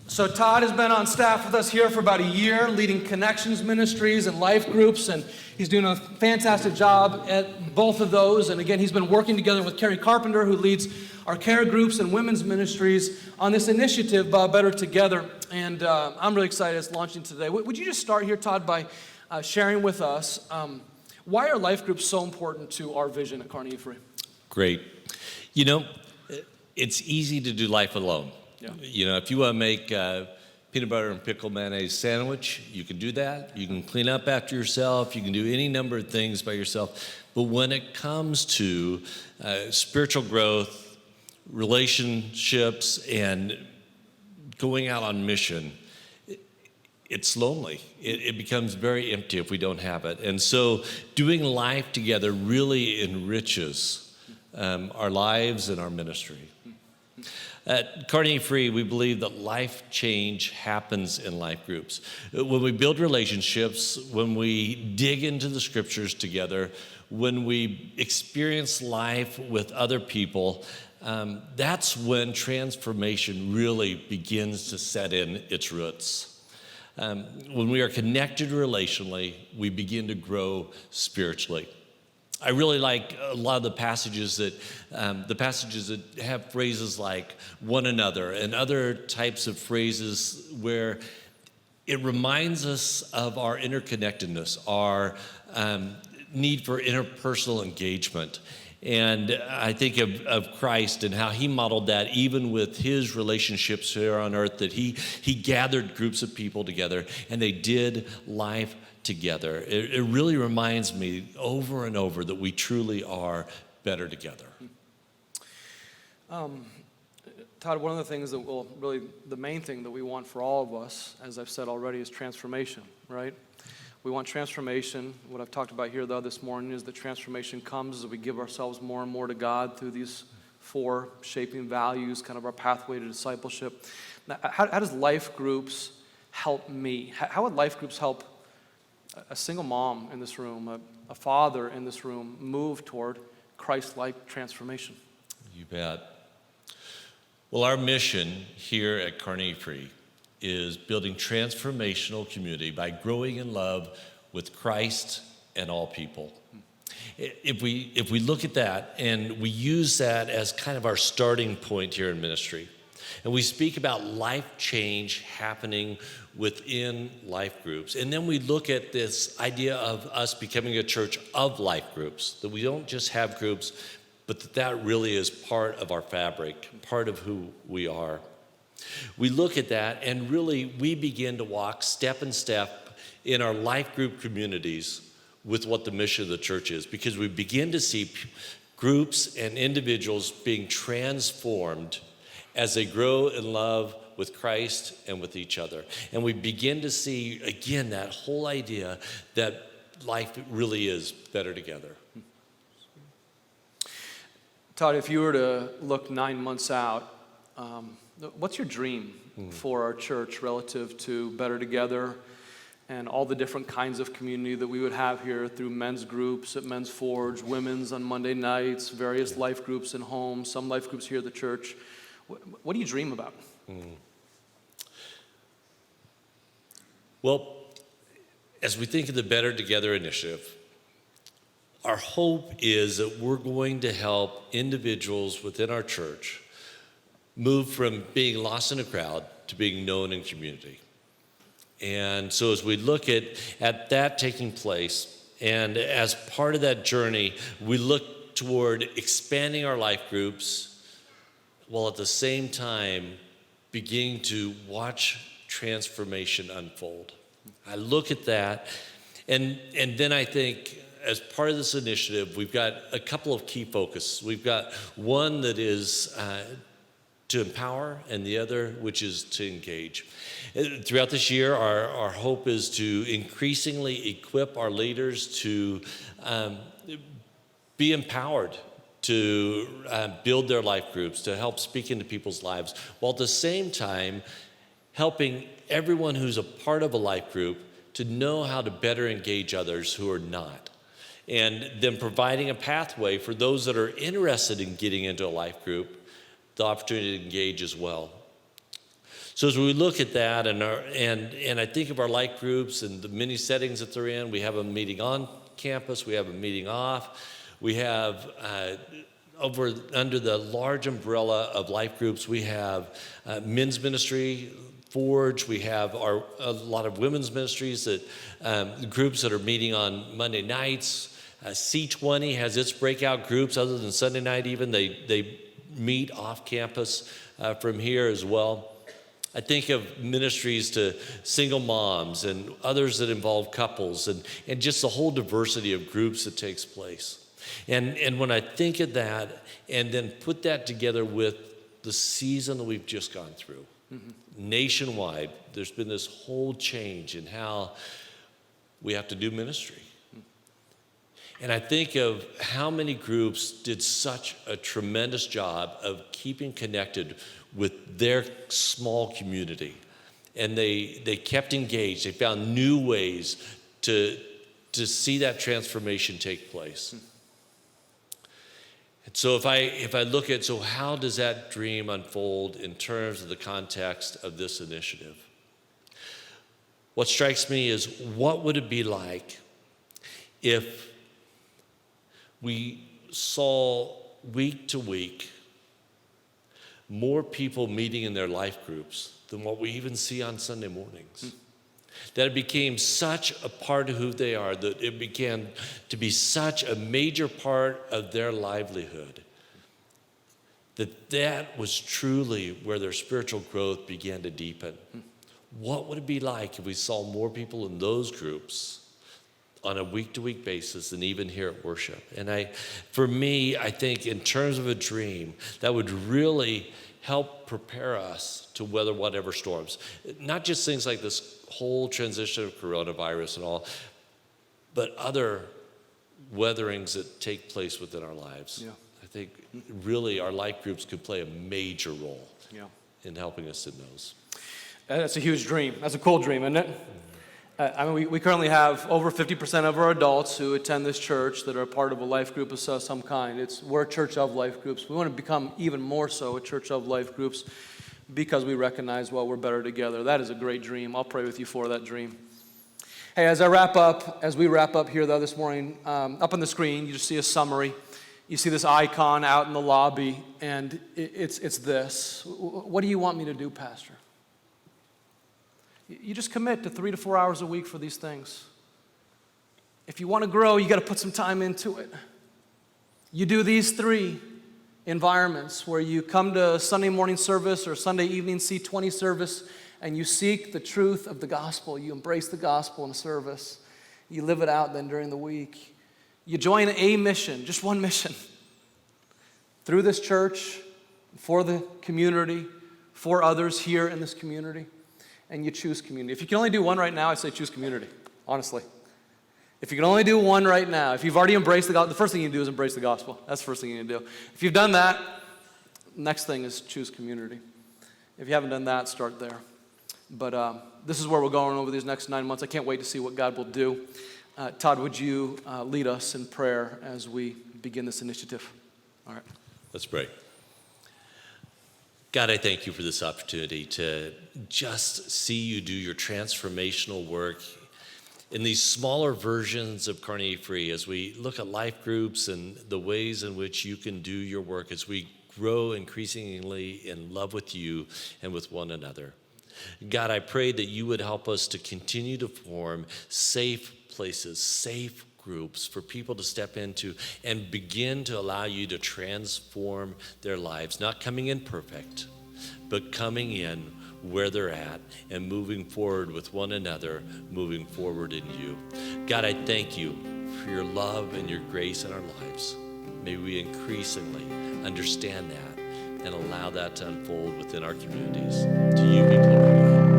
So Todd has been on staff with us here for about a year, leading Connections Ministries and life groups, and he's doing a fantastic job at both of those. And again, he's been working together with Carrie Carpenter, who leads our care groups and women's ministries on this initiative, Better Together. And I'm really excited it's launching today. Would you just start here, Todd, by sharing with us why are life groups so important to our vision at Carnegie Free? Great. You know, it's easy to do life alone. Yeah. You know, if you want to make peanut butter and pickle mayonnaise sandwich, you can do that. You can clean up after yourself. You can do any number of things by yourself. But when it comes to spiritual growth, relationships, and going out on mission, it's lonely. It becomes very empty if we don't have it. And so doing life together really enriches our lives and our ministry. At Carnegie Free, we believe that life change happens in life groups. When we build relationships, when we dig into the scriptures together, when we experience life with other people, that's when transformation really begins to set in its roots. When we are connected relationally, we begin to grow spiritually. I really like a lot of the passages that have phrases like one another and other types of phrases where it reminds us of our interconnectedness, our need for interpersonal engagement. And I think of Christ and how he modeled that even with his relationships here on earth, that he gathered groups of people together and they did life together. It really reminds me over and over that we truly are better together. Todd, one of the things that the main thing that we want for all of us, as I've said already, is transformation, right? We want transformation. What I've talked about here, though, this morning is that transformation comes as we give ourselves more and more to God through these 4 shaping values, kind of our pathway to discipleship. Now, how does life groups help me? How would life groups help a single mom in this room, a father in this room, move toward Christ-like transformation? You bet. Well, our mission here at Carnegie Free is building transformational community by growing in love with Christ and all people. If we look at that and we use that as kind of our starting point here in ministry, and we speak about life change happening within life groups, and then we look at this idea of us becoming a church of life groups, that we don't just have groups, but that really is part of our fabric, part of who we are. We look at that and really we begin to walk step in step in our life group communities with what the mission of the church is, because we begin to see groups and individuals being transformed as they grow in love with Christ and with each other. And we begin to see, again, that whole idea that life really is better together. Todd, if you were to look 9 months out, what's your dream for our church relative to Better Together and all the different kinds of community that we would have here through men's groups at Men's Forge, women's on Monday nights, various life groups in homes, some life groups here at the church? What do you dream about? Well, as we think of the Better Together initiative, our hope is that we're going to help individuals within our church move from being lost in a crowd to being known in community. And so as we look at that taking place, and as part of that journey, we look toward expanding our life groups while at the same time beginning to watch transformation unfold. I look at that, and then I think as part of this initiative, we've got a couple of key focuses. We've got one that is to empower, and the other, which is to engage. Throughout this year, our hope is to increasingly equip our leaders to be empowered to build their life groups, to help speak into people's lives, while at the same time helping everyone who's a part of a life group to know how to better engage others who are not. And then providing a pathway for those that are interested in getting into a life group, the opportunity to engage as well. So as we look at that and I think of our life groups and the many settings that they're in, we have a meeting on campus, we have a meeting off, we have under the large umbrella of life groups, we have men's ministry, Forge, we have a lot of women's ministries, groups that are meeting on Monday nights. C20 has its breakout groups other than Sunday night even. They meet off campus from here as well. I think of ministries to single moms and others that involve couples and just the whole diversity of groups that takes place. And when I think of that and then put that together with the season that we've just gone through, nationwide, there's been this whole change in how we have to do ministry. And I think of how many groups did such a tremendous job of keeping connected with their small community. And they kept engaged. They found new ways to see that transformation take place. And so if I look at, so how does that dream unfold in terms of the context of this initiative? What strikes me is, what would it be like if we saw week to week more people meeting in their life groups than what we even see on Sunday mornings? That it became such a part of who they are, that it began to be such a major part of their livelihood, that was truly where their spiritual growth began to deepen. What would it be like if we saw more people in those groups on a week-to-week basis than even here at worship? And for me, I think in terms of a dream, that would really help prepare us to weather whatever storms. Not just things like this whole transition of coronavirus and all, but other weatherings that take place within our lives. Yeah. I think really our life groups could play a major role Yeah. in helping us in those. That's a huge dream. That's a cool dream, isn't it? I mean, we currently have over 50% of our adults who attend this church that are part of a life group of some kind. We're a church of life groups. We want to become even more so a church of life groups because we recognize, well, we're better together. That is a great dream. I'll pray with you for that dream. Hey, as we wrap up here though this morning, up on the screen, you just see a summary. You see this icon out in the lobby, and it's this. What do you want me to do, Pastor? You just commit to 3 to 4 hours a week for these things. If you want to grow, you got to put some time into it. You do these 3 environments where you come to Sunday morning service or Sunday evening C20 service and you seek the truth of the gospel. You embrace the gospel in a service. You live it out then during the week. You join a mission, just one mission, through this church, for the community, for others here in this community. And you choose community. If you can only do one right now, I say choose community, honestly. If you can only do one right now, if you've already embraced the gospel, the first thing you do is embrace the gospel. That's the first thing you need to do. If you've done that, next thing is choose community. If you haven't done that, start there. But this is where we're going over these next 9 months. I can't wait to see what God will do. Todd, would you lead us in prayer as we begin this initiative? All right. Let's pray. God, I thank you for this opportunity to just see you do your transformational work in these smaller versions of Carnegie Free as we look at life groups and the ways in which you can do your work as we grow increasingly in love with you and with one another. God, I pray that you would help us to continue to form safe places, safe groups for people to step into and begin to allow you to transform their lives, not coming in perfect, but coming in where they're at and moving forward with one another, moving forward in you. God, I thank you for your love and your grace in our lives. May we increasingly understand that and allow that to unfold within our communities. To you be glory, God.